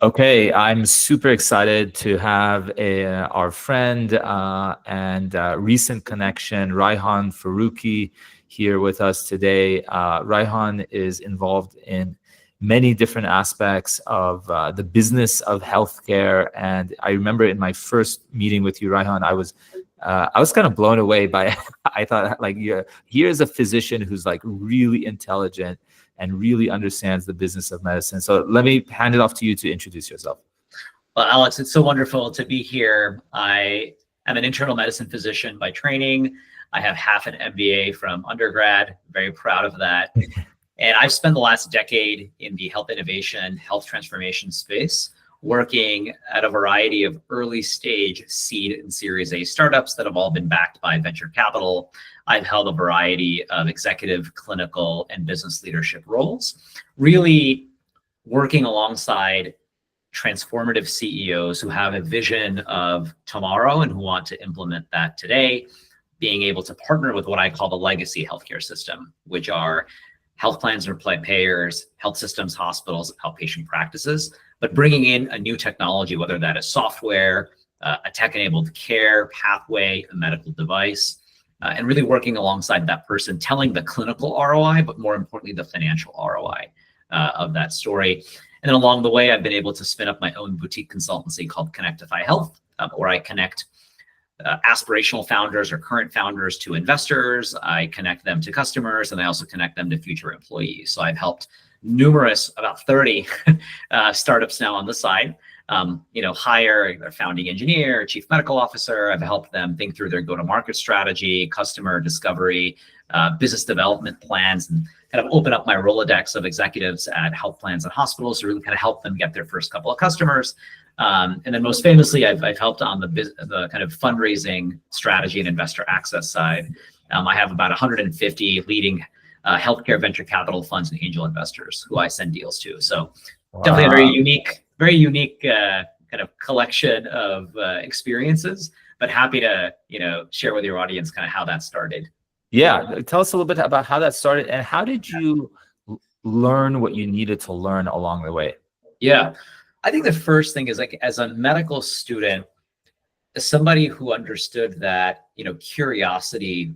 Okay, I'm super excited to have our friend and recent connection, Raihan Faroqui, here with us today. Raihan is involved in many different aspects of the business of healthcare, and I remember in my first meeting with you, Raihan, I was kind of blown away by. I thought, like, here's a physician who's like really intelligent and really understands the business of medicine. So let me hand it off to you to introduce yourself. Well, Alex, it's so wonderful to be here. I am an internal medicine physician by training. I have half an MBA from undergrad, very proud of that. And I've spent the last decade in the health innovation, health transformation space, working at a variety of early stage seed and Series A startups that have all been backed by venture capital. I've held a variety of executive, clinical, and business leadership roles, really working alongside transformative CEOs who have a vision of tomorrow and who want to implement that today, being able to partner with what I call the legacy healthcare system, which are health plans or payers, health systems, hospitals, outpatient practices, but bringing in a new technology, whether that is software, a tech-enabled care pathway, a medical device, and really working alongside that person, telling the clinical ROI, but more importantly, the financial ROI of that story. And then along the way, I've been able to spin up my own boutique consultancy called Connectify Health, where I connect aspirational founders or current founders to investors. I connect them to customers, and I also connect them to future employees. So I've helped numerous, about 30 startups now on the side, hire their founding engineer, chief medical officer. I've helped them think through their go-to-market strategy, customer discovery, business development plans, and kind of open up my Rolodex of executives at health plans and hospitals to really kind of help them get their first couple of customers. And then most famously, I've helped on the kind of fundraising strategy and investor access side. I have about 150 leading healthcare venture capital funds and angel investors who I send deals to. So definitely a very unique kind of collection of experiences, but happy to share with your audience kind of how that started. Yeah, tell us a little bit about how that started and how did you learn what you needed to learn along the way? Yeah, I think the first thing is, like, as a medical student, as somebody who understood that curiosity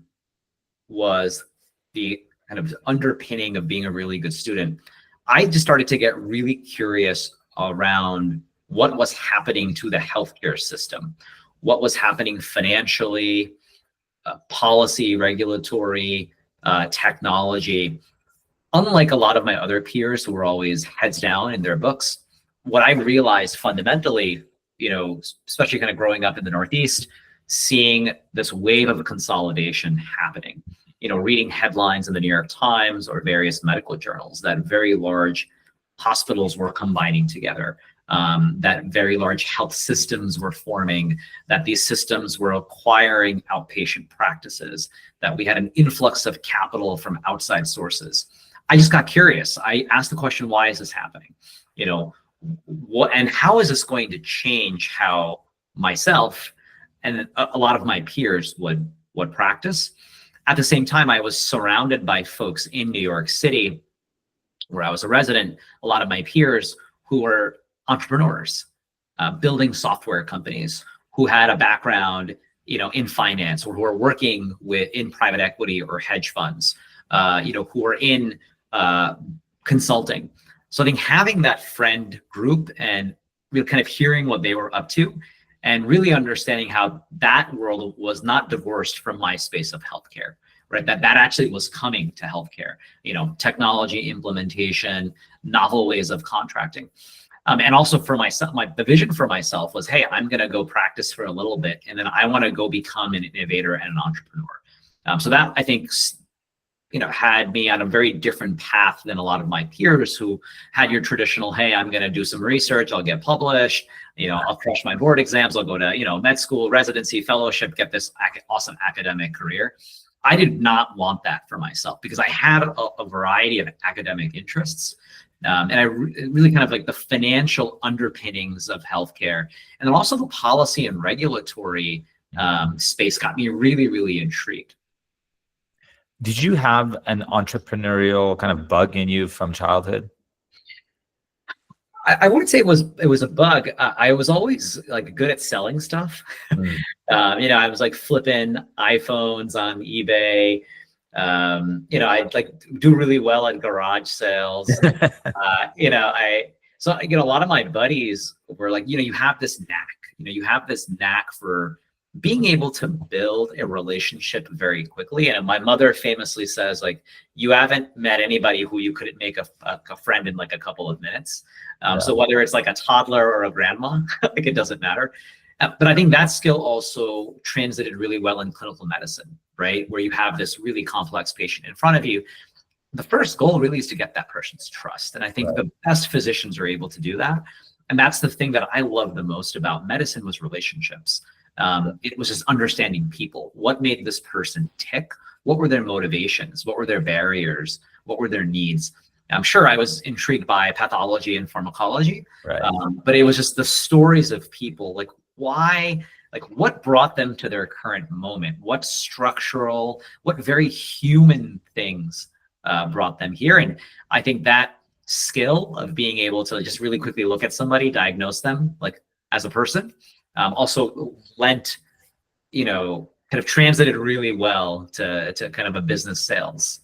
was the kind of underpinning of being a really good student, I just started to get really curious around what was happening to the healthcare system, what was happening financially, policy, regulatory, technology. Unlike a lot of my other peers who were always heads down in their books, what I realized fundamentally, especially kind of growing up in the Northeast, seeing this wave of consolidation happening, reading headlines in the New York Times or various medical journals that very large hospitals were combining together, that very large health systems were forming, that these systems were acquiring outpatient practices, that we had an influx of capital from outside sources. I just got curious. I asked the question, why is this happening? What and how is this going to change how myself and a lot of my peers would practice? At the same time, I was surrounded by folks in New York City, where I was a resident, a lot of my peers who were entrepreneurs, building software companies, who had a background, in finance, or who are working in private equity or hedge funds, who are in consulting. So I think having that friend group and really kind of hearing what they were up to and really understanding how that world was not divorced from my space of healthcare, right? That actually was coming to healthcare, technology implementation, novel ways of contracting. And also for myself, the vision for myself was, hey, I'm going to go practice for a little bit, and then I want to go become an innovator and an entrepreneur. So that, I think, had me on a very different path than a lot of my peers who had your traditional, hey, I'm going to do some research, I'll get published, I'll crush my board exams, I'll go to, med school, residency, fellowship, get this awesome academic career. I did not want that for myself because I had a variety of academic interests. And I really kind of like the financial underpinnings of healthcare, and then also the policy and regulatory space got me really, really intrigued. Did you have an entrepreneurial kind of bug in you from childhood? I wouldn't say it was a bug. I was always like good at selling stuff. Mm. I was like flipping iPhones on eBay. I like do really well at garage sales. A lot of my buddies were like, you have this knack. You have this knack for being able to build a relationship very quickly. And my mother famously says, like, you haven't met anybody who you couldn't make a friend in like a couple of minutes. So whether it's like a toddler or a grandma, like it doesn't matter. But I think that skill also translated really well in clinical medicine, right? Where you have this really complex patient in front of you. The first goal really is to get that person's trust. And I think the best physicians are able to do that. And that's the thing that I love the most about medicine was relationships. It was just understanding people. What made this person tick? What were their motivations? What were their barriers? What were their needs? I'm sure I was intrigued by pathology and pharmacology, but it was just the stories of people, like why, like what brought them to their current moment? What structural, what very human things brought them here? And I think that skill of being able to just really quickly look at somebody, diagnose them like as a person, also lent, kind of translated really well to kind of a business sales,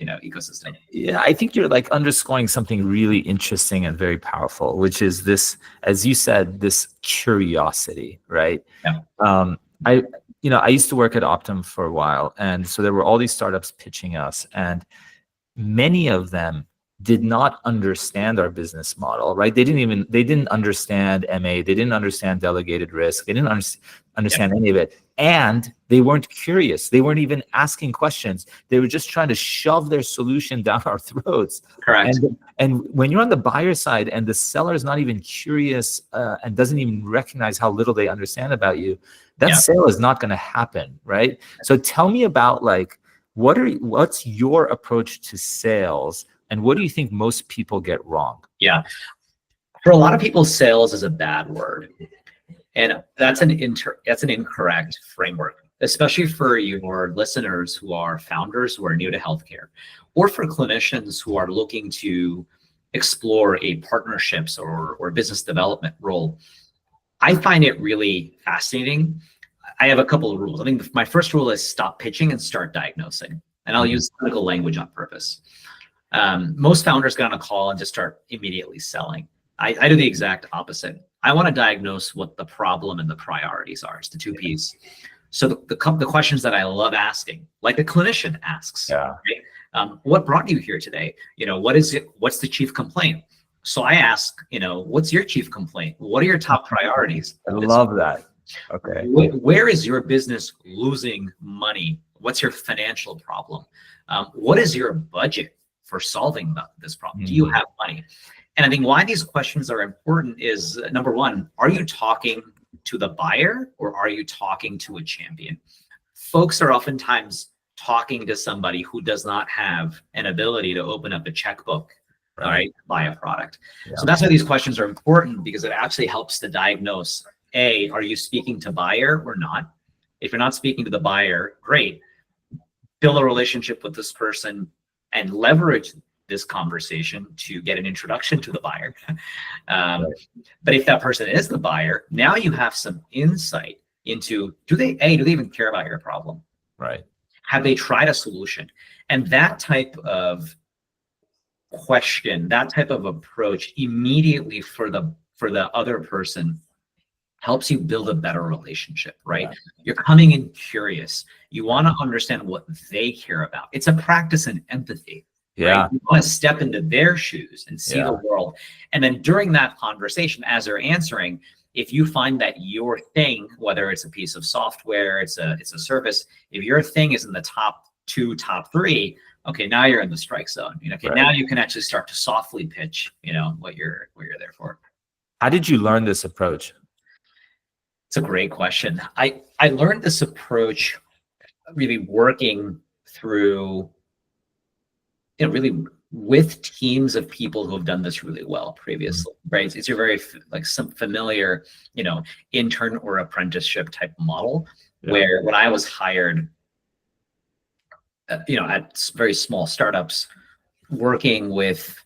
ecosystem. Yeah, I think you're like underscoring something really interesting and very powerful, which is this, as you said, this curiosity, right? Yeah. I used to work at Optum for a while, and so there were all these startups pitching us, and many of them did not understand our business model, right? They didn't understand MA, they didn't understand delegated risk, they didn't understand any of it. And they weren't curious. They weren't even asking questions. They were just trying to shove their solution down our throats. Correct. And when you're on the buyer side and the seller is not even curious and doesn't even recognize how little they understand about you, that sale is not going to happen, right? So tell me about like, what's your approach to sales, and what do you think most people get wrong? Yeah. For a lot of people, sales is a bad word. And that's an incorrect framework, especially for your listeners who are founders who are new to healthcare, or for clinicians who are looking to explore a partnerships or business development role. I find it really fascinating. I have a couple of rules. I think my first rule is stop pitching and start diagnosing. And I'll use clinical language on purpose. Most founders get on a call and just start immediately selling. I do the exact opposite. I want to diagnose what the problem and the priorities are. It's the two P's. So the questions that I love asking, like a clinician asks, right? What brought you here today? What is it? What's the chief complaint? So I ask, what's your chief complaint? What are your top priorities? I love that. Okay. Where is your business losing money? What's your financial problem? What is your budget for solving this problem? Do you have money? And I think why these questions are important is, number one, are you talking to the buyer or are you talking to a champion? Folks are oftentimes talking to somebody who does not have an ability to open up a checkbook, right, buy a product. So that's why these questions are important, because it actually helps to diagnose, A, are you speaking to buyer or not? If you're not speaking to the buyer, great. Build a relationship with this person and leverage this conversation to get an introduction to the buyer. But if that person is the buyer, now you have some insight into, do they even care about your problem? Right. Have they tried a solution? And that type of question, that type of approach immediately for the other person helps you build a better relationship, right? You're coming in curious. You want to understand what they care about. It's a practice in empathy. Right? You want to step into their shoes and see the world. And then during that conversation, as they're answering, if you find that your thing, whether it's a piece of software, it's a service, if your thing is in the top 2, top 3, okay, now you're in the strike zone. Now you can actually start to softly pitch, what you're there for. How did you learn this approach? It's a great question. I learned this approach really working through, really with teams of people who have done this really well previously, right? It's a very some familiar, intern or apprenticeship type model, where when I was hired, at very small startups, working with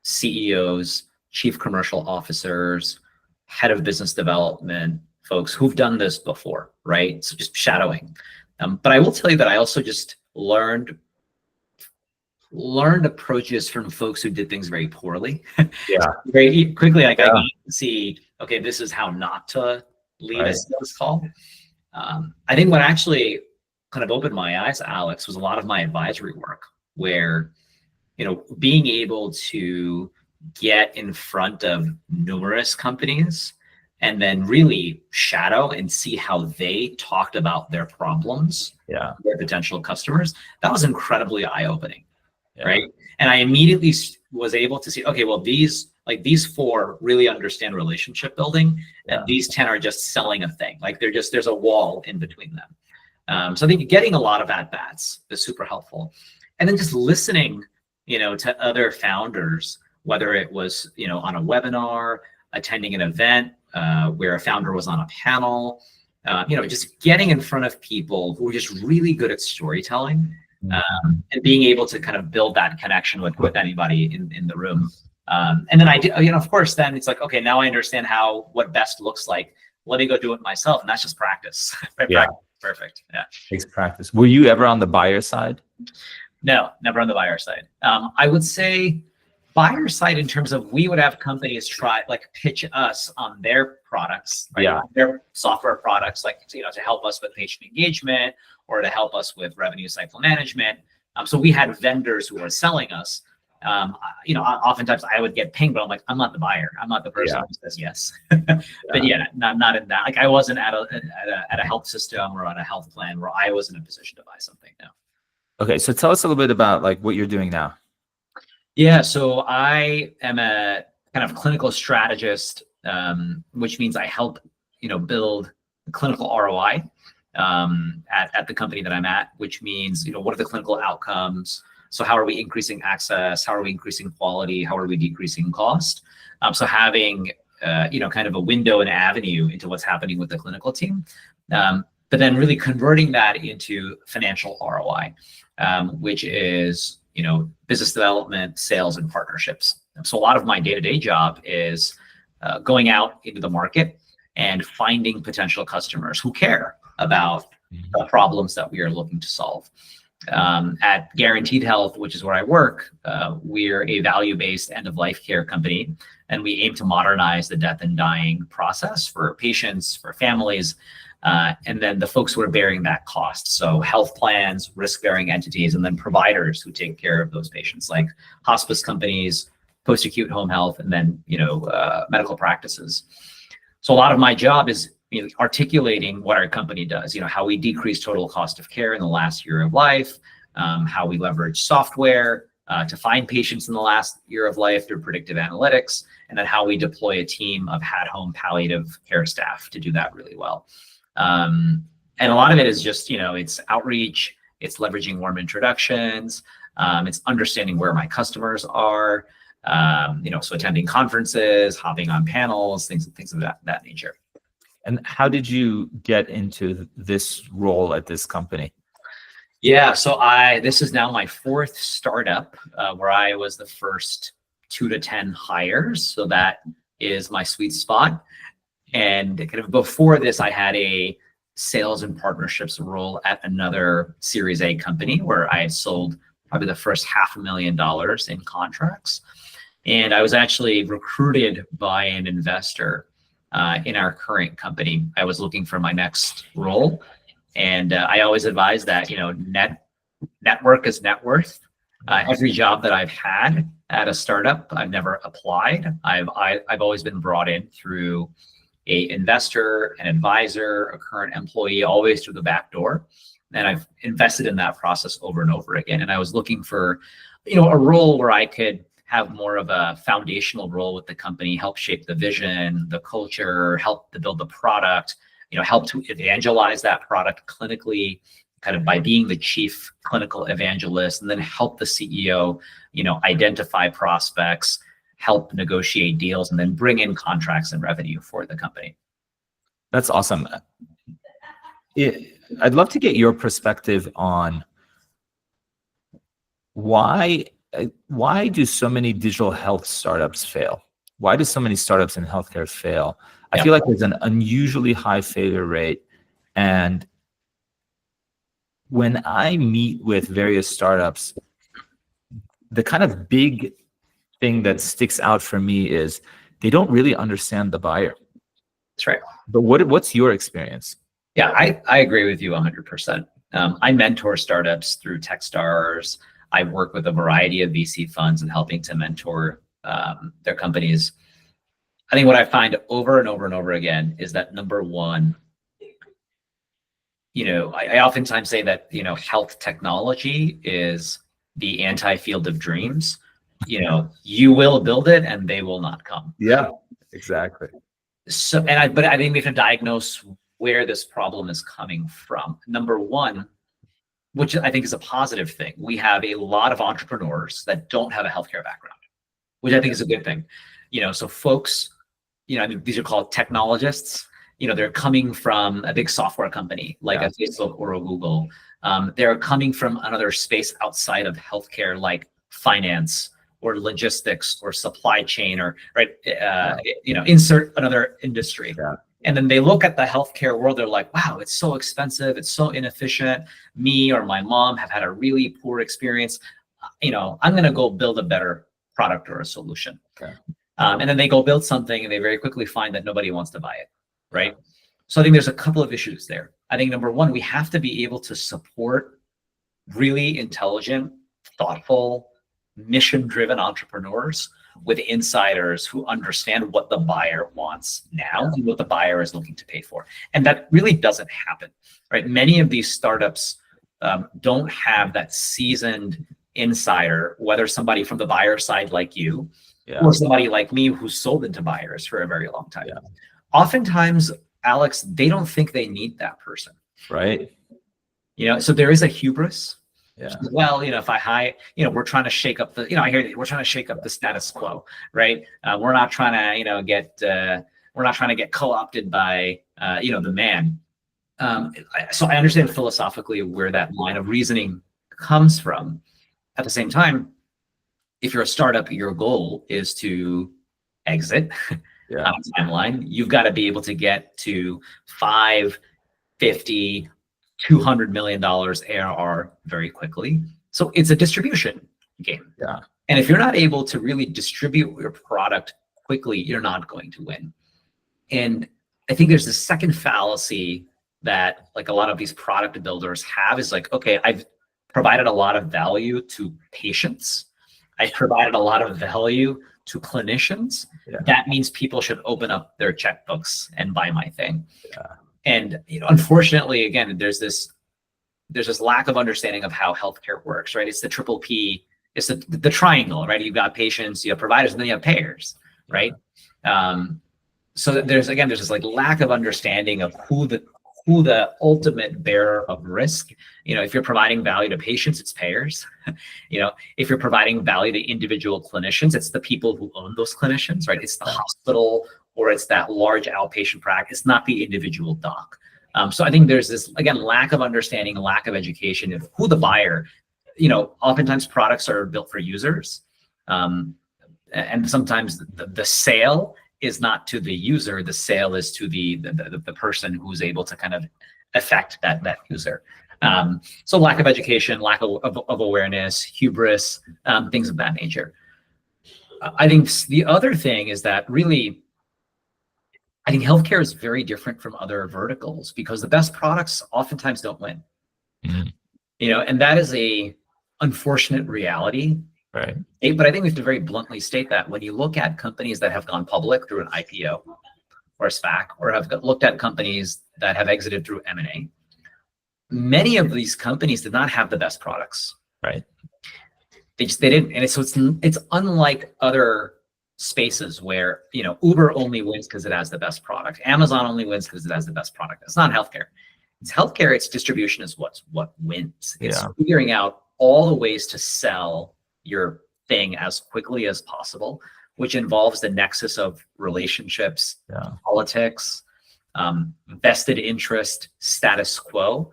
CEOs, chief commercial officers, head of business development folks who've done this before, right? So just shadowing. But I will tell you that I also just learned approaches from folks who did things very poorly. Yeah. Very quickly, like I Yeah. got to see, okay, this is how not to lead a sales call. I think what actually kind of opened my eyes, Alex, was a lot of my advisory work, where, you know, being able to get in front of numerous companies and then really shadow and see how they talked about their problems, Yeah. their potential customers, that was incredibly eye-opening, Yeah. right? And I immediately was able to see, okay, well, these 4 really understand relationship building, Yeah. and these 10 are just selling a thing. Like there's a wall in between them. So I think getting a lot of at-bats is super helpful. And then just listening, you know, to other founders, whether it was, you know, on a webinar, attending an event where a founder was on a panel, you know, just getting in front of people who are just really good at storytelling, and being able to kind of build that connection with anybody in the room. And then I do, you know, of course, then it's like, okay, now I understand what best looks like. Let me go do it myself. And that's just practice. Yeah. Perfect. Yeah. Takes practice. Were you ever on the buyer side? No, never on the buyer side. I would say buyer side in terms of, we would have companies pitch us on their products, right? Yeah. Their software products, like, you know, to help us with patient engagement or to help us with revenue cycle management. So we had vendors who were selling us. You know, oftentimes I would get pinged, but I'm like, I'm not the buyer. I'm not the person who says yes. But yeah, not in that. Like I wasn't at a health system or on a health plan where I was in a position to buy something. No. Okay, so tell us a little bit about like what you're doing now. Yeah, so I am a kind of clinical strategist, which means I help, you know, build clinical ROI at the company that I'm at, which means, you know, what are the clinical outcomes? So how are we increasing access? How are we increasing quality? How are we decreasing cost? So having, you know, kind of a window and avenue into what's happening with the clinical team, but then really converting that into financial ROI, which is, you know, business development, sales, and partnerships. So a lot of my day-to-day job is going out into the market and finding potential customers who care about the problems that we are looking to solve. At Guaranteed Health, which is where I work, we're a value-based end-of-life care company, and we aim to modernize the death and dying process for patients, for families, and then the folks who are bearing that cost. So health plans, risk-bearing entities, and then providers who take care of those patients, like hospice companies, post-acute home health, and then, you know, medical practices. So a lot of my job is, you know, articulating what our company does, you know, how we decrease total cost of care in the last year of life, how we leverage software to find patients in the last year of life through predictive analytics, and then how we deploy a team of at-home palliative care staff to do that really well. And a lot of it is just, you know, it's outreach, it's leveraging warm introductions, it's understanding where my customers are, you know, so attending conferences, hopping on panels, things of that nature. And how did you get into this role at this company? Yeah, so this is now my 4th startup, where I was the first 2 to 10 hires. So that is my sweet spot. And kind of before this, I had a sales and partnerships role at another Series A company where I had sold probably the first $500,000 in contracts. And I was actually recruited by an investor in our current company. I was looking for my next role. And I always advise that, you know, network is net worth. Every job that I've had at a startup, I've never applied. I've always been brought in through an investor, an advisor, a current employee, always through the back door. And I've invested in that process over and over again. And I was looking for, you know, a role where I could have more of a foundational role with the company, help shape the vision, the culture, help to build the product, you know, help to evangelize that product clinically, kind of by being the chief clinical evangelist, and then help the CEO, you know, identify prospects, help negotiate deals, and then bring in contracts and revenue for the company. That's awesome. I'd love to get your perspective on why do so many digital health startups fail? Why do so many startups in healthcare fail? I Yeah. feel like there's an unusually high failure rate. And when I meet with various startups, the kind of big thing that sticks out for me is they don't really understand the buyer. That's right. But what's your experience? Yeah, I agree with you 100%. I mentor startups through Techstars. I work with a variety of VC funds and helping to mentor their companies. I think what I find over and over and over again is that number one, I oftentimes say that, health technology is the anti-field of dreams. You will build it and they will not come. Yeah, exactly. So, but I think we have to diagnose where this problem is coming from. Number one, which I think is a positive thing, we have a lot of entrepreneurs that don't have a healthcare background, which I think is a good thing. So folks, I mean, these are called technologists. They're coming from a big software company like a Facebook or a Google. They're coming from another space outside of healthcare, like finance or logistics or supply chain, or insert another industry. Yeah. And then they look at the healthcare world, they're like, wow, it's so expensive, it's so inefficient. Me or my mom have had a really poor experience. I'm gonna go build a better product or a solution. Okay. And then they go build something and they very quickly find that nobody wants to buy it, right? So I think there's a couple of issues there. I think number one, we have to be able to support really intelligent, thoughtful, mission-driven entrepreneurs with insiders who understand what the buyer wants now and what the buyer is looking to pay for. And that really doesn't happen, right? Many of these startups don't have that seasoned insider, whether somebody from the buyer side like you, or somebody like me who's sold into buyers for a very long time. Yeah. Oftentimes, Alex, they don't think they need that person. Right. So there is a hubris. Yeah. Well, if I hire, we're trying to shake up the, I hear that we're trying to shake up the status quo, right? We're not trying to, we're not trying to get co-opted by, the man. So I understand philosophically where that line of reasoning comes from. At the same time, if you're a startup, your goal is to exit on a timeline. You've got to be able to get to 5, 50, $200 million ARR very quickly. So it's a distribution game. Yeah. And if you're not able to really distribute your product quickly, you're not going to win. And I think there's this second fallacy that like a lot of these product builders have is like, okay, I've provided a lot of value to patients. I've provided a lot of value to clinicians. Yeah. That means people should open up their checkbooks and buy my thing. Yeah. And unfortunately, again, there's this lack of understanding of how healthcare works, right? It's the triple P, it's the triangle, right? You've got patients, you have providers, and then you have payers, right? So there's this like lack of understanding of who the ultimate bearer of risk. If you're providing value to patients, it's payers. If you're providing value to individual clinicians, it's the people who own those clinicians, right? It's the hospital, or it's that large outpatient practice, not the individual doc. So I think there's this, again, lack of understanding, lack of education of who the buyer, oftentimes products are built for users. And sometimes the sale is not to the user, the sale is to the person who's able to kind of affect that user. So lack of education, lack of awareness, hubris, things of that nature. I think the other thing is that really, I think healthcare is very different from other verticals because the best products oftentimes don't win. Mm-hmm. And that is a unfortunate reality. Right. But I think we have to very bluntly state that when you look at companies that have gone public through an IPO or a SPAC, or have looked at companies that have exited through M&A, many of these companies did not have the best products. Right. They didn't. And it's unlike other spaces where, Uber only wins because it has the best product. Amazon only wins because it has the best product. It's not healthcare. It's healthcare. Its distribution is what wins. It's figuring out all the ways to sell your thing as quickly as possible, which involves the nexus of relationships, politics, vested interest, status quo.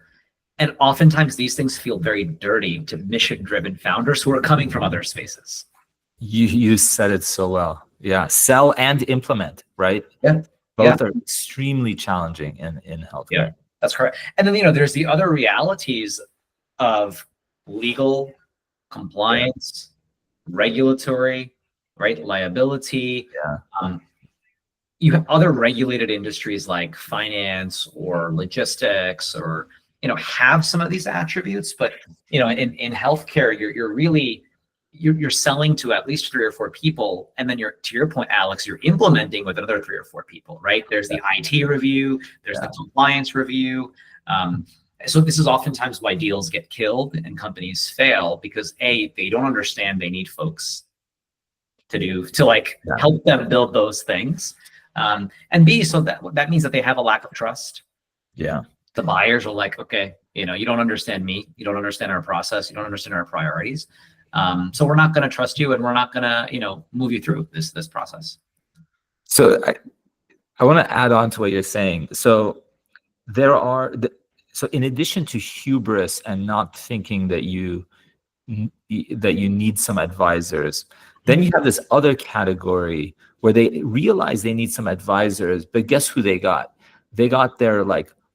And oftentimes these things feel very dirty to mission-driven founders who are coming from other spaces. You said it so well. Yeah. Sell and implement, right? Yeah. Both are extremely challenging in healthcare. Yeah, that's correct. And then, there's the other realities of legal, compliance, regulatory, right? Liability. Yeah. You have other regulated industries like finance or logistics, or have some of these attributes, but in healthcare, you're selling to at least 3 or 4 people, and then to your point, Alex, you're implementing with another 3 or 4 people, right? There's the IT review, there's the compliance review. So this is oftentimes why deals get killed and companies fail, because A, they don't understand they need folks to help them build those things. And B, so that means that they have a lack of trust. Yeah. The buyers are like, okay, you don't understand me, you don't understand our process, you don't understand our priorities. So we're not going to trust you, and we're not going to, move you through this process. So I want to add on to what you're saying. So so in addition to hubris and not thinking that you need some advisors, then you have this other category where they realize they need some advisors, but guess who they got? They got their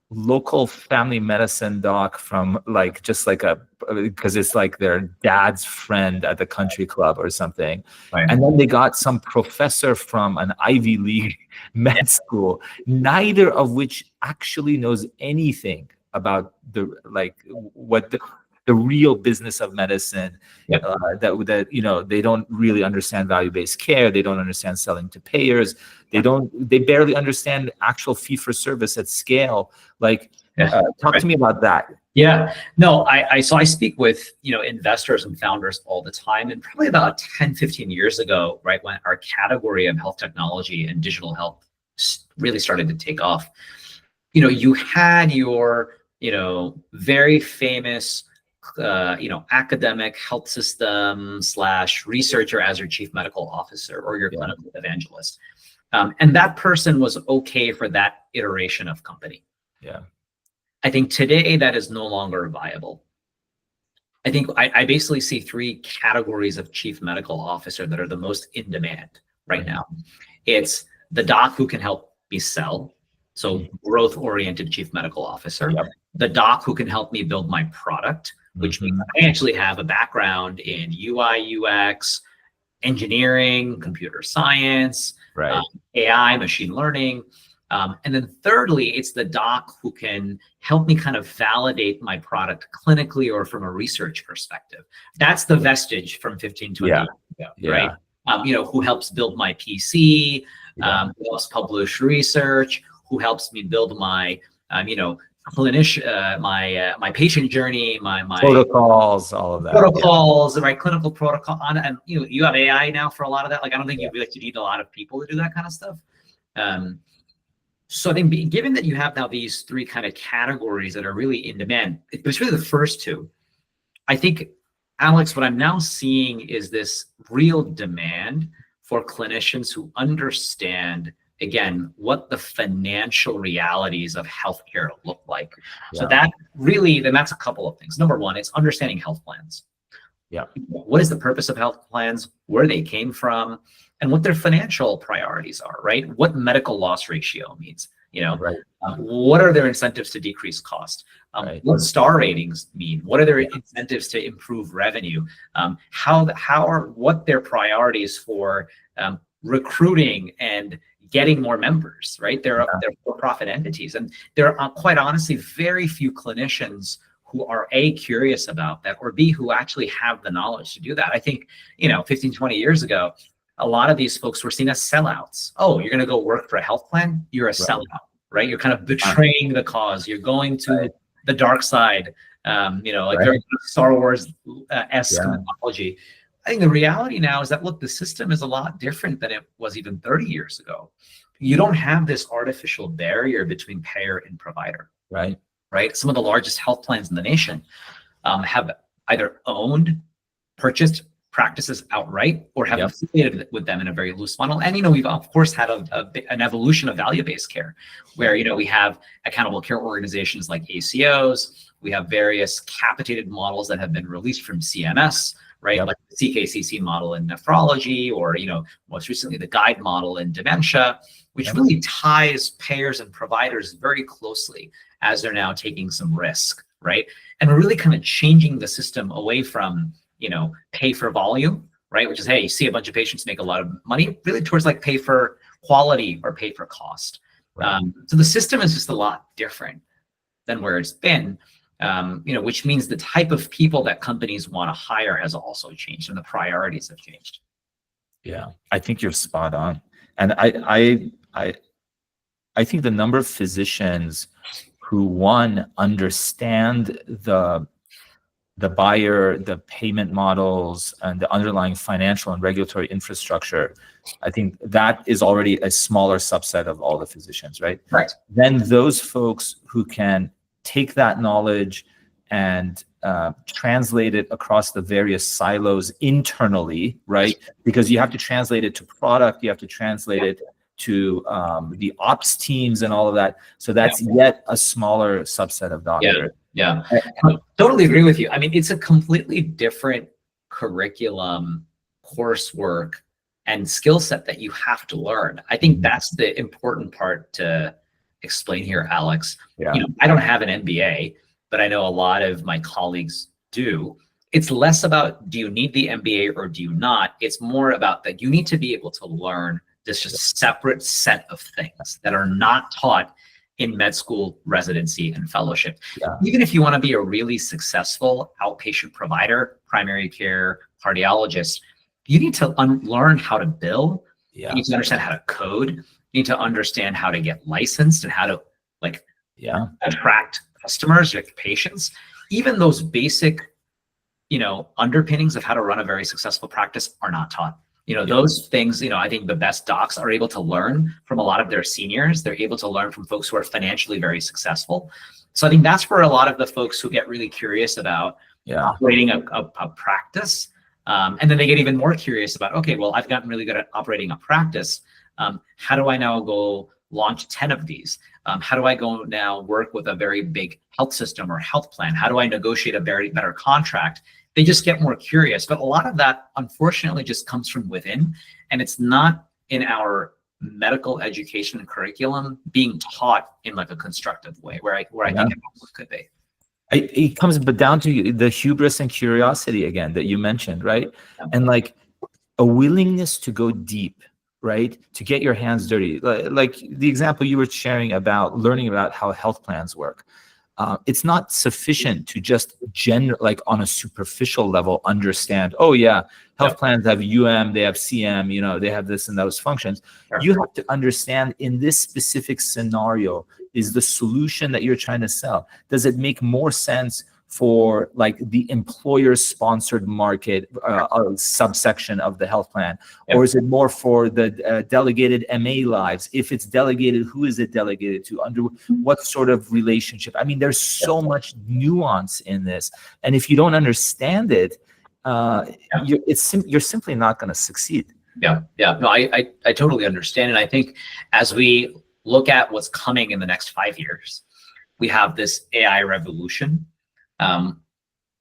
local family medicine doc from because it's like their dad's friend at the country club or something. Right. And then they got some professor from an Ivy League med school, neither of which actually knows anything about what the real business of medicine. That they don't really understand value-based care. They don't understand selling to payers. They barely understand actual fee-for-service at scale. Talk to me about that. Yeah, no, so I speak with, investors and founders all the time, and probably about 10, 15 years ago, right, when our category of health technology and digital health really started to take off, you had your, very famous academic health system / researcher as your chief medical officer or your clinical evangelist. And that person was okay for that iteration of company. Yeah. I think today that is no longer viable. I think I basically see 3 categories of chief medical officer that are the most in demand right now. It's the doc who can help me sell. So growth-oriented chief medical officer. Yep. The doc who can help me build my product, which means I actually have a background in UI, UX, engineering, computer science, right. AI, machine learning. And then thirdly, it's the doc who can help me kind of validate my product clinically or from a research perspective. That's the vestige from 15, 20 years ago, right? Who helps build my PC, who helps publish research, who helps me build my, clinician, my patient journey, my protocols, all of that. Protocols, right? Clinical protocol. And you have AI now for a lot of that. I don't think you need a lot of people to do that kind of stuff. So I think given that you have now these 3 kind of categories that are really in demand, it's really the first 2. I think, Alex, what I'm now seeing is this real demand for clinicians who understand, again, what the financial realities of healthcare look like. So that really, then that's a couple of things. Number 1, it's understanding health plans. Yeah. What is the purpose of health plans, where they came from, and what their financial priorities are, right? What medical loss ratio means, what are their incentives to decrease cost? What star ratings mean? What are their incentives to improve revenue? What their priorities for recruiting and getting more members, right? They're for-profit entities. And there are quite honestly very few clinicians who are A, curious about that, or B, who actually have the knowledge to do that. I think, 15, 20 years ago, a lot of these folks were seen as sellouts. Oh, you're going to go work for a health plan? You're a sellout, right? You're kind of betraying the cause. You're going to the dark side, very Star Wars-esque mythology. I think the reality now is that, look, the system is a lot different than it was even 30 years ago. You don't have this artificial barrier between payer and provider. Right. Some of the largest health plans in the nation have either owned, purchased practices outright, or have affiliated with them in a very loose funnel. And, we've of course had an evolution of value-based care where, we have accountable care organizations like ACOs. We have various capitated models that have been released from CMS, right? Like CKCC model in nephrology, or, most recently the guide model in dementia, which Yep. really ties payers and providers very closely as they're now taking some risk, right? And we're really kind of changing the system away from, pay for volume, right? Which is, hey, you see a bunch of patients make a lot of money, really towards like pay for quality or pay for cost. Right. So the system is just a lot different than where it's been, which means the type of people that companies want to hire has also changed, and the priorities have changed. Yeah, I think you're spot on. And I think the number of physicians who, one, understand the buyer, the payment models, and the underlying financial and regulatory infrastructure, I think that is already a smaller subset of all the physicians, right? Right. Then those folks who can take that knowledge and translate it across the various silos internally, right? Because you have to translate it to product, you have to translate it to the ops teams and all of that. So that's yet a smaller subset of doctors. Yeah, I totally agree with you. I mean, it's a completely different curriculum, coursework, and skill set that you have to learn. I think that's the important part to explain here, Alex. Yeah. I don't have an MBA, but I know a lot of my colleagues do. It's less about, do you need the MBA or do you not? It's more about that you need to be able to learn this just separate set of things that are not taught in med school, residency, and fellowship. Yeah. Even if you want to be a really successful outpatient provider, primary care, cardiologist, you need to learn how to bill. Yeah. You need to understand how to code. You need to understand how to get licensed and how to attract customers, like patients. Even those basic, underpinnings of how to run a very successful practice are not taught. Those things, I think the best docs are able to learn from a lot of their seniors. They're able to learn from folks who are financially very successful. So I think that's where a lot of the folks who get really curious about operating a practice, and then they get even more curious about, okay, well, I've gotten really good at operating a practice. How do I now go launch 10 of these? How do I go now work with a very big health system or health plan? How do I negotiate a very better contract? They just get more curious. But a lot of that, unfortunately, just comes from within. And it's not in our medical education curriculum being taught in like a constructive way, where I think it could be. It comes down to the hubris and curiosity again that you mentioned, right? Yeah. And like a willingness to go deep, right? To get your hands dirty. Like the example you were sharing about learning about how health plans work. It's not sufficient to just like on a superficial level understand, oh yeah, health plans have they have CM, they have this and those functions. Sure. You have to understand in this specific scenario, is the solution that you're trying to sell, does it make more sense for like the employer-sponsored market subsection of the health plan, or is it more for the delegated MA lives? If it's delegated, who is it delegated to? Under what sort of relationship? I mean, there's so much nuance in this, and if you don't understand it, you're simply not going to succeed. No, I totally understand, and I think as we look at what's coming in the next 5 years, we have this AI revolution.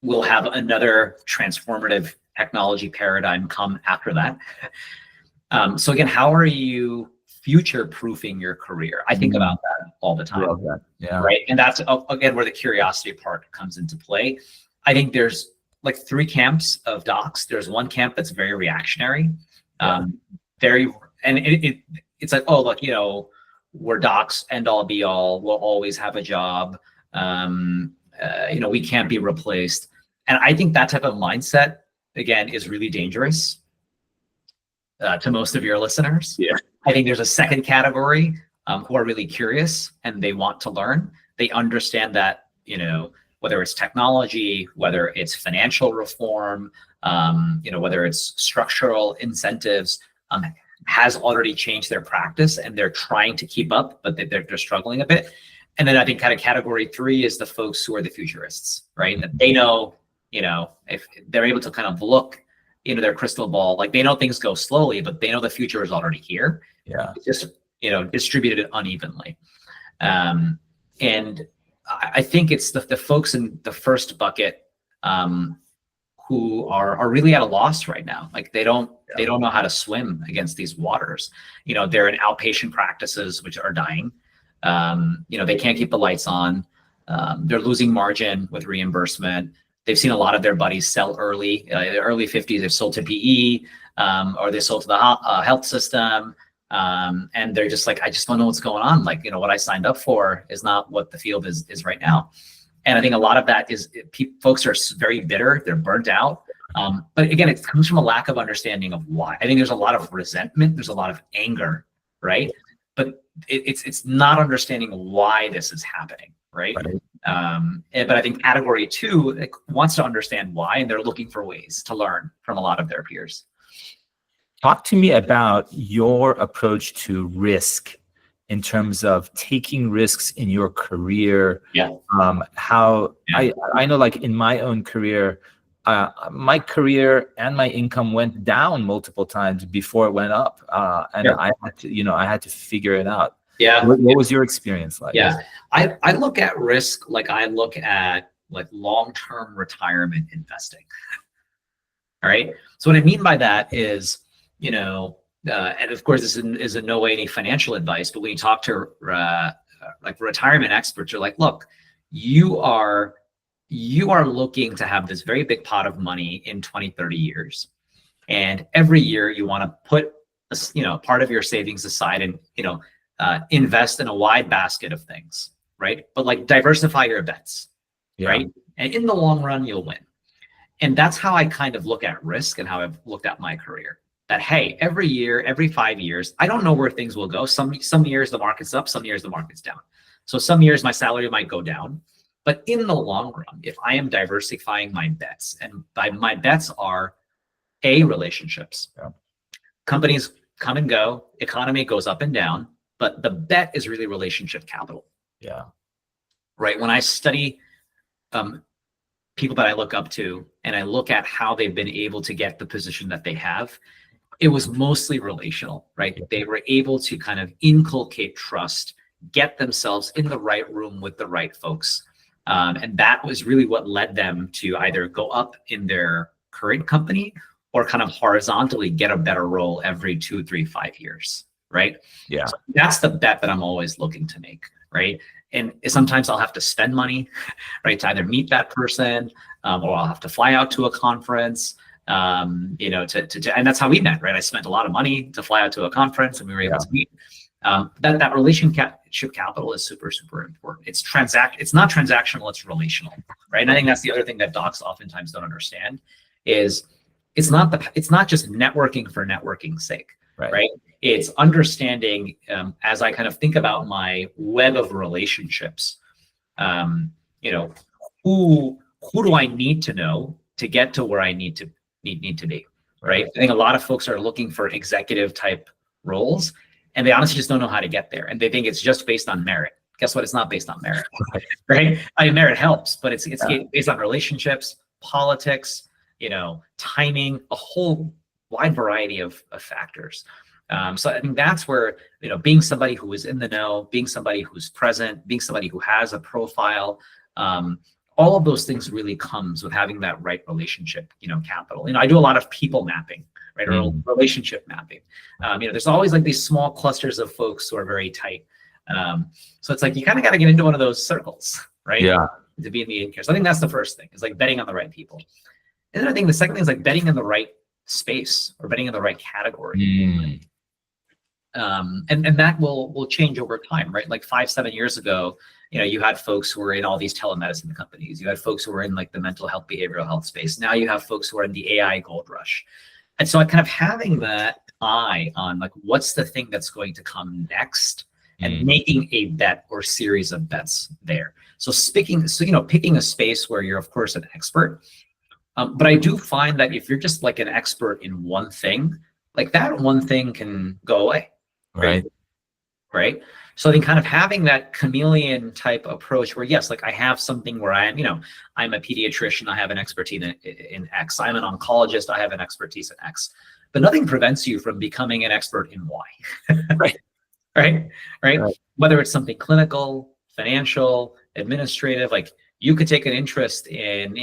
We'll have another transformative technology paradigm come after that. So again, how are you future-proofing your career? I think about that all the time. Love that. Yeah. Right. And that's again where the curiosity part comes into play. I think there's like 3 camps of docs. There's one camp that's very reactionary, it's like, oh, look, we're docs, end all be all. We'll always have a job. We can't be replaced. And I think that type of mindset, again, is really dangerous to most of your listeners. Yeah. I think there's a second category who are really curious and they want to learn. They understand that, whether it's technology, whether it's financial reform, whether it's structural incentives, has already changed their practice and they're trying to keep up, but they're struggling a bit. And then I think kind of category 3 is the folks who are the futurists, right? That they know, if they're able to kind of look into their crystal ball, like they know things go slowly, but they know the future is already here. Yeah. It's just, distributed unevenly. And I think it's the folks in the first bucket who are really at a loss right now. Like they don't know how to swim against these waters. You know, they're in outpatient practices which are dying. You know, they can't keep the lights on. They're losing margin with reimbursement. They've seen a lot of their buddies sell early, early 50s. They've sold to PE, or they sold to the health system. And they're just like, I just don't know what's going on. Like, you know, what I signed up for is not what the field is right now. And I think a lot of that is folks are very bitter. They're burnt out. But again, it comes from a lack of understanding of why. I think there's a lot of resentment. There's a lot of anger, right? But it's not understanding why this is happening, right? But I think category 2 wants to understand why, and they're looking for ways to learn from a lot of their peers. Talk to me about your approach to risk in terms of taking risks in your career. I know, like in my own career, my career and my income went down multiple times before it went up, and I had to figure it out. What was your experience like? I look at risk like I look at like long-term retirement investing. All right. So what I mean by that is, you know, and of course, this is in no way any financial advice, but when you talk to like retirement experts, you're like, look, you are looking to have this very big pot of money in 20, 30 years. And every year you want to put, part of your savings aside and, invest in a wide basket of things, right? But like diversify your bets, right? And in the long run, you'll win. And that's how I kind of look at risk and how I've looked at my career. That, hey, every year, every 5 years, I don't know where things will go. Some years the market's up, some years the market's down. So some years my salary might go down. But in the long run, if I am diversifying my bets, and by my bets are relationships. Companies come and go, economy goes up and down, but the bet is really relationship capital. Right? When I study people that I look up to and I look at how they've been able to get the position that they have, it was mostly relational, right? They were able to kind of inculcate trust, get themselves in the right room with the right folks. And that was really what led them to either go up in their current company or kind of horizontally get a better role every 2, 3, 5 years, right? So that's the bet that I'm always looking to make, right? And sometimes I'll have to spend money, right, to either meet that person, or I'll have to fly out to a conference, and that's how we met, right? I spent a lot of money to fly out to a conference, and we were able to meet. That relationship capital is super, super important. It's not transactional, it's relational, right? And I think that's the other thing that docs oftentimes don't understand is it's not just networking for networking's sake, right? It's understanding, as I kind of think about my web of relationships, who do I need to know to get to where I need to be, right? I think a lot of folks are looking for executive type roles, and they honestly just don't know how to get there. And they think it's just based on merit. Guess what? It's not based on merit, right? I mean, merit helps, but it's based on relationships, politics, timing, a whole wide variety of factors. So I think that's where, being somebody who is in the know, being somebody who's present, being somebody who has a profile, all of those things really comes with having that right relationship, capital. I do a lot of people mapping, right? Or relationship mapping. There's always like these small clusters of folks who are very tight. So it's like, you kind of got to get into one of those circles, right? To be in the in-care. So I think that's the first thing, is like betting on the right people. And then I think the second thing is like betting in the right space or betting in the right category. And that will change over time, right? Like 5, 7 years ago, you had folks who were in all these telemedicine companies. You had folks who were in like the mental health, behavioral health space. Now you have folks who are in the AI gold rush. And so I kind of having that eye on like, what's the thing that's going to come next, and making a bet or series of bets there. So picking a space where you're of course an expert. But I do find that if you're just like an expert in one thing, like that one thing can go away. Right. So I think kind of having that chameleon type approach where, yes, like I have something where I'm a pediatrician, I have an expertise in X. I'm an oncologist, I have an expertise in X. But nothing prevents you from becoming an expert in Y. Right. Whether it's something clinical, financial, administrative, like you could take an interest in,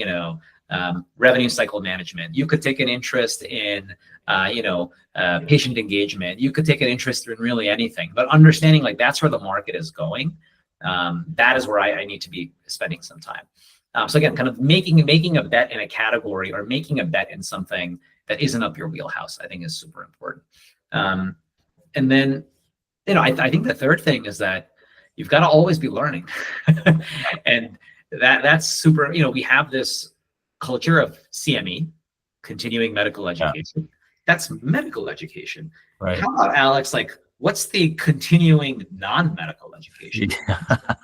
revenue cycle management. You could take an interest in, patient engagement. You could take an interest in really anything, but understanding like that's where the market is going. That is where I need to be spending some time. So again, kind of making a bet in a category or making a bet in something that isn't up your wheelhouse, I think is super important. And then, I think the third thing is that you've got to always be learning. And that's super, we have this culture of CME, continuing medical education. That's medical education. Right. How about, Alex, like, what's the continuing non-medical education?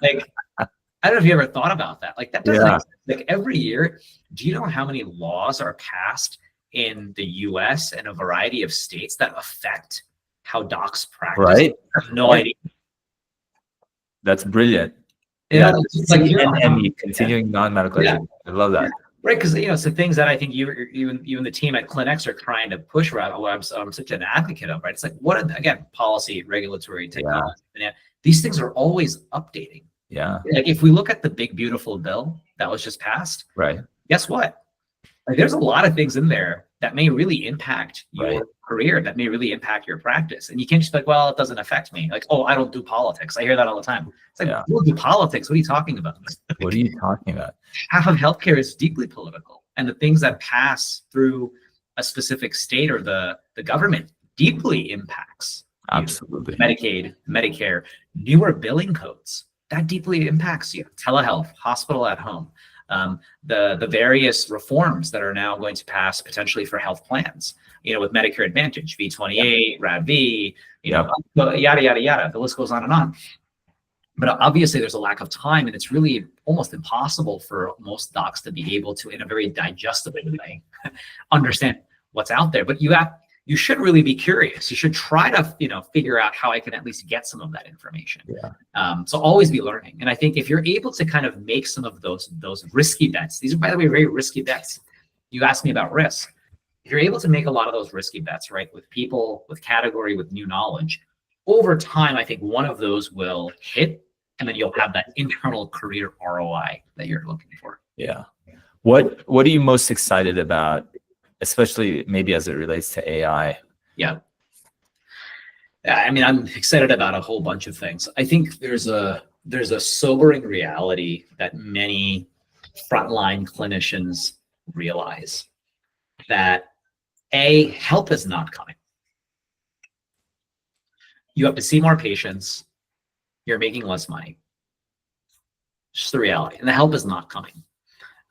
Like, I don't know if you ever thought about that. Like, that doesn't exist. Like, every year, do you know how many laws are passed in the US and a variety of states that affect how docs practice? Right. I have no idea. That's brilliant. It's like CNME, continuing non-medical education. I love that. Right, because so things that I think you and the team at ClinX are trying to push around. I'm such an advocate of, right? It's like, what again, policy, regulatory, technology, these things are always updating. Yeah. Like if we look at the big beautiful bill that was just passed, right? Guess what? Like there's a lot of things in there that may really impact your career, that may really impact your practice, and you can't just be like, well, it doesn't affect me. Like, oh, I don't do politics. I hear that all the time. It's like, you don't do politics. What are you talking about? What are you talking about? Half of healthcare is deeply political, and the things that pass through a specific state or the government deeply impacts. Absolutely. Medicaid, Medicare, newer billing codes, that deeply impacts you. Telehealth, hospital at home, the various reforms that are now going to pass potentially for health plans, with Medicare Advantage, V28, RAV, yada, yada, yada. The list goes on and on. But obviously there's a lack of time, and it's really almost impossible for most docs to be able to, in a very digestible way, understand what's out there. But you should really be curious. You should try to, figure out how I can at least get some of that information. So always be learning. And I think if you're able to kind of make some of those risky bets, these are, by the way, very risky bets. You asked me about risk. If you're able to make a lot of those risky bets, right, with people, with category, with new knowledge, over time, I think one of those will hit, and then you'll have that internal career ROI that you're looking for. Yeah. What are you most excited about, especially maybe as it relates to AI? Yeah. I mean, I'm excited about a whole bunch of things. I think there's a sobering reality that many frontline clinicians realize, that help is not coming. You have to see more patients. You're making less money. It's just the reality. And the help is not coming.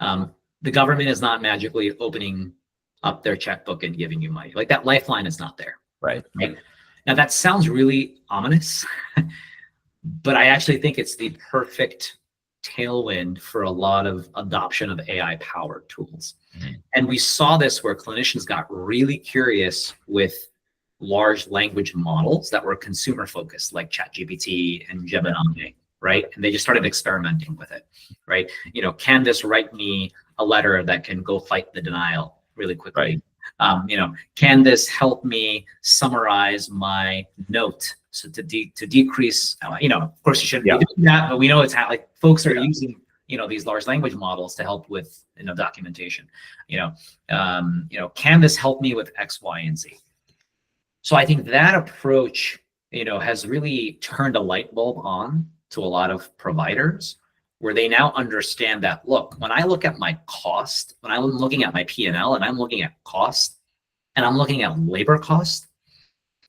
The government is not magically opening up their checkbook and giving you money. Like, that lifeline is not there. Right. Now, that sounds really ominous, but I actually think it's the perfect tailwind for a lot of adoption of AI-powered tools. And we saw this where clinicians got really curious with large language models that were consumer focused, like ChatGPT and Gemini, right? And they just started experimenting with it, right? Can this write me a letter that can go fight the denial really quickly? Can this help me summarize my note so to decrease? Of course you shouldn't be doing that, but we know it's like folks are using these large language models to help with documentation. Can this help me with X, Y, and Z? So I think that approach, has really turned a light bulb on to a lot of providers, where they now understand that, look, when I look at my cost, when I'm looking at my P&L and I'm looking at cost and I'm looking at labor cost,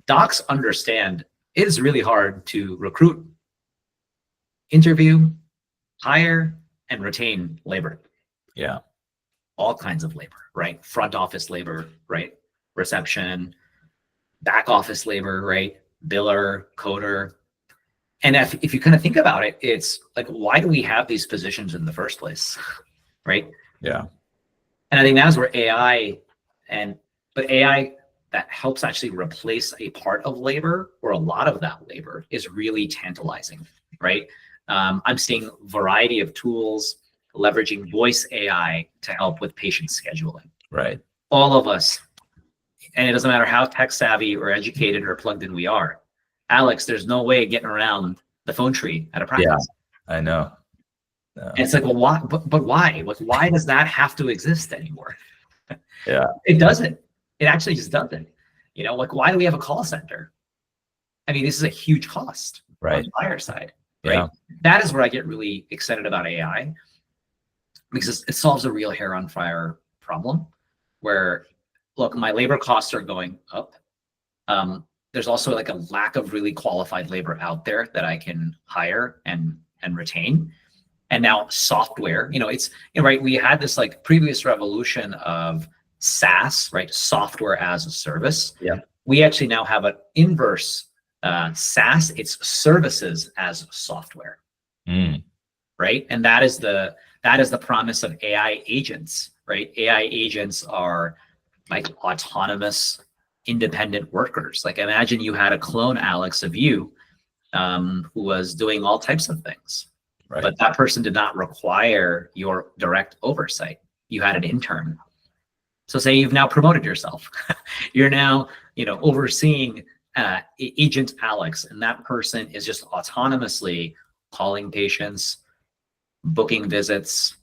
docs understand it is really hard to recruit, interview, hire, and retain labor. Yeah. All kinds of labor, right? Front office labor, right? Reception, back office labor, right? Biller, coder. And if you kind of think about it, it's like, why do we have these positions in the first place, right? Yeah. And I think that's where AI that helps actually replace a part of labor, or a lot of that labor, is really tantalizing, right? I'm seeing a variety of tools leveraging voice AI to help with patient scheduling. Right. All of us, and it doesn't matter how tech savvy or educated or plugged in we are, Alex, there's no way of getting around the phone tree at a practice. Yeah, I know. And it's like, well, why? But why? Like, why does that have to exist anymore? Yeah. It doesn't. It actually just doesn't. Like, why do we have a call center? I mean, this is a huge cost on the buyer side, right? Yeah. That is where I get really excited about AI, because it solves a real hair on fire problem where, look, my labor costs are going up. There's also like a lack of really qualified labor out there that I can hire and retain. And now software, it's right. We had this like previous revolution of SaaS, right? Software as a service. Yeah. We actually now have an inverse SaaS. It's services as software, right? And that is the promise of AI agents, right? AI agents are like autonomous, independent workers. Like, imagine you had a clone, Alex, of you, who was doing all types of things. Right. But that person did not require your direct oversight. You had an intern. So say you've now promoted yourself. You're now, overseeing Agent Alex, and that person is just autonomously calling patients, booking visits,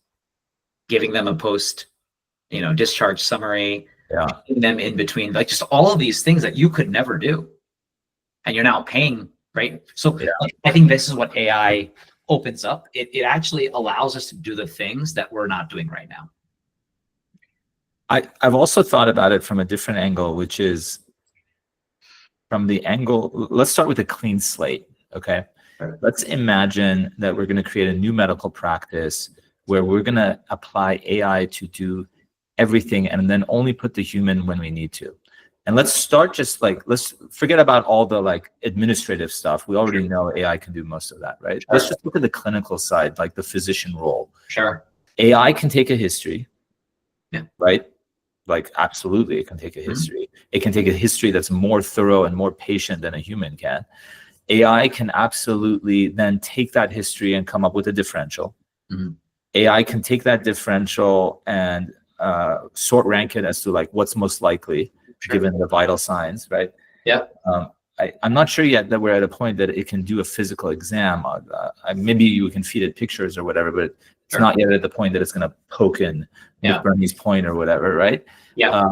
giving them a post, discharge summary, putting them in between, like just all of these things that you could never do. And you're now paying, right? So I think this is what AI opens up. It actually allows us to do the things that we're not doing right now. I've also thought about it from a different angle, which is from the angle, let's start with a clean slate, okay? Right. Let's imagine that we're going to create a new medical practice where we're going to apply AI to do everything and then only put the human when we need to. And let's start just like, let's forget about all the like administrative stuff. We already know AI can do most of that, right? Sure. Let's just look at the clinical side, like the physician role. Sure. AI can take a history, right? Like, absolutely, it can take a history. It can take a history that's more thorough and more patient than a human can. AI can absolutely then take that history and come up with a differential. AI can take that differential and sort rank it as to like what's most likely, given the vital signs, right? Yeah. I'm not sure yet that we're at a point that it can do a physical exam. Maybe you can feed it pictures or whatever, but it's not yet at the point that it's going to poke in with Bernie's point or whatever, right? Yeah.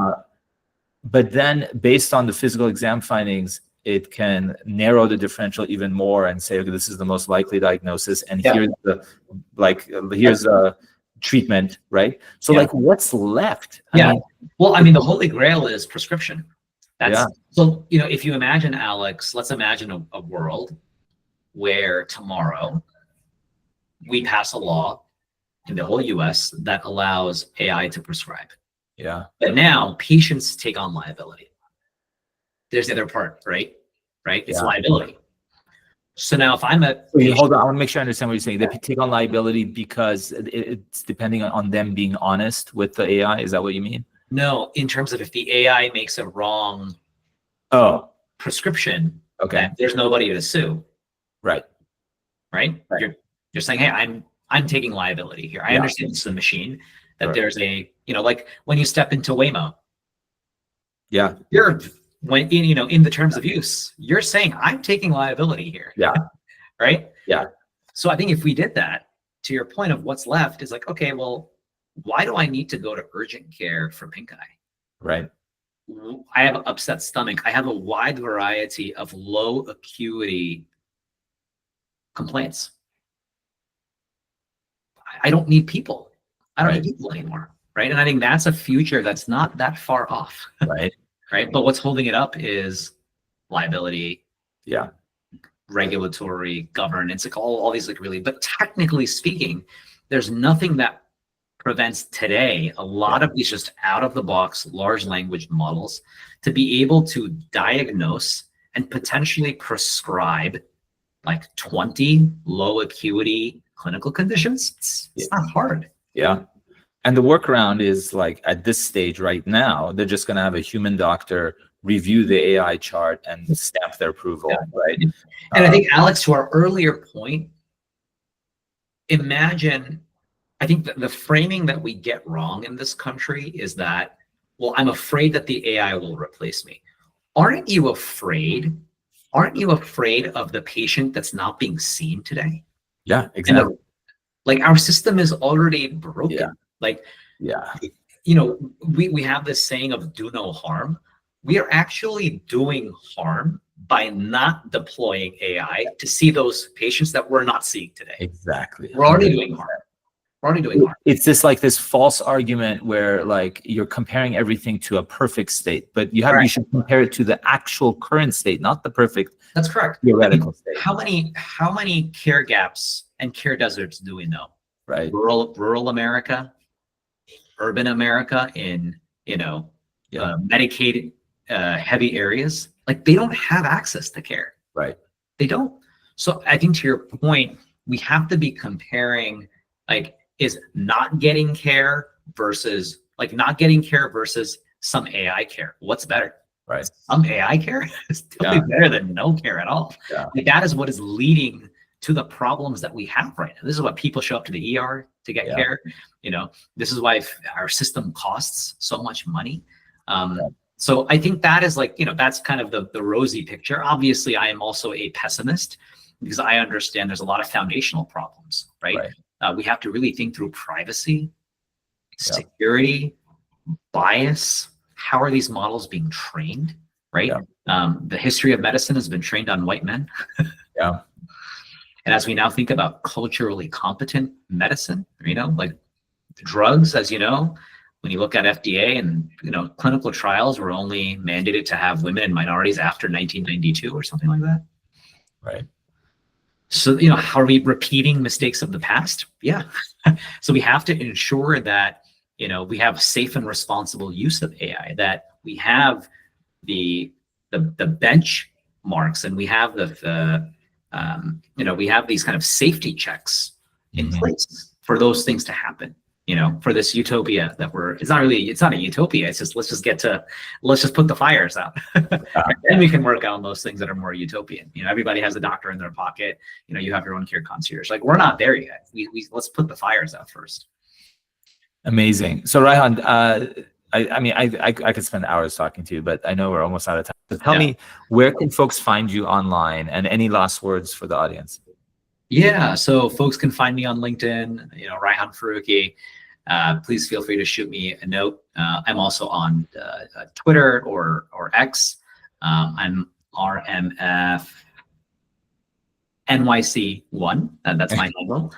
But then based on the physical exam findings, it can narrow the differential even more and say, okay, this is the most likely diagnosis, and here's a treatment, right? So like, what's left? I mean, the holy grail is prescription. So, if you imagine, Alex, let's imagine a world where tomorrow we pass a law in the whole US that allows AI to prescribe. Yeah. But now patients take on liability. There's the other part, right? It's liability. So now if I'm hold on, I want to make sure I understand what you're saying. They take on liability because it's depending on them being honest with the AI. Is that what you mean? No, in terms of if the AI makes a wrong prescription, there's nobody to sue. Right. You're saying, hey, I'm taking liability here. I understand this is a machine, that there's a, like when you step into Waymo. Yeah. You're in the terms of use, you're saying I'm taking liability here. Yeah. Right? Yeah. So I think if we did that, to your point of what's left is like, okay, well, why do I need to go to urgent care for pink eye? Right. I have an upset stomach. I have a wide variety of low acuity complaints. I don't need people. I don't need people anymore. Right. And I think that's a future that's not that far off. Right. Right. But what's holding it up is liability. Yeah. Regulatory, governance, like all these like really, but technically speaking, there's nothing that prevents today a lot of these just out of the box large language models to be able to diagnose and potentially prescribe like 20 low acuity clinical conditions. It's not hard. Yeah. And the workaround is like at this stage right now, they're just going to have a human doctor review the AI chart and stamp their approval, right? And I think, Alex, to our earlier point, imagine, I think that the framing that we get wrong in this country is that, well, I'm afraid that the AI will replace me. Aren't you afraid? Aren't you afraid of the patient that's not being seen today? Yeah, exactly. Like our system is already broken. Yeah. Like, Yeah. you know, we have this saying of do no harm. We are actually doing harm by not deploying AI to see those patients that we're not seeing today. Exactly. We're already doing harm. We're already doing harm. It's just like this false argument where like you're comparing everything to a perfect state, but you Right. should compare it to the actual current state, not the perfect That's correct. theoretical state. How many care gaps and care deserts do we know? Right. Rural America, urban America, in Medicaid heavy areas, like they don't have access to care. Right. They don't. So I think to your point, we have to be comparing, like, is not getting care versus some AI care. What's better? Right. Some AI care is still better than no care at all. Yeah. Like, that is what is leading to the problems that we have right now. This is why people show up to the ER to get care. This is why our system costs so much money. So I think that is like, that's kind of the rosy picture. Obviously, I am also a pessimist because I understand there's a lot of foundational problems, right? We have to really think through privacy, security, bias. How are these models being trained, right? The history of medicine has been trained on white men. And as we now think about culturally competent medicine, like drugs, as you know, when you look at FDA and, clinical trials were only mandated to have women and minorities after 1992 or something like that. Right. So, how are we repeating mistakes of the past? Yeah. So we have to ensure that, we have safe and responsible use of AI, that we have the benchmarks, and we have we have these kind of safety checks in place for those things to happen. For this utopia that it's not a utopia. It's just, let's just put the fires out. Then we can work on those things that are more utopian. Everybody has a doctor in their pocket. You have your own care concierge. Like, we're not there yet. Let's put the fires out first. Amazing. So Raihan, I could spend hours talking to you, but I know we're almost out of time. So tell me, where can folks find you online, and any last words for the audience? Yeah, so folks can find me on LinkedIn, Raihan Faroqui. Please feel free to shoot me a note. I'm also on Twitter or X. I'm RMF NYC1. That's my handle.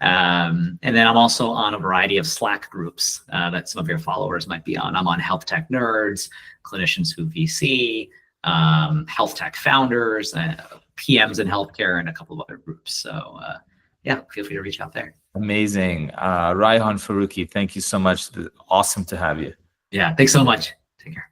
And then I'm also on a variety of Slack groups that some of your followers might be on. I'm on Health Tech Nerds, Clinicians Who VC, Health Tech Founders, PMs in Healthcare, and a couple of other groups. So feel free to reach out there. Amazing. Raihan Faroqui, thank you so much. Awesome to have you. Yeah, thanks so much. Take care.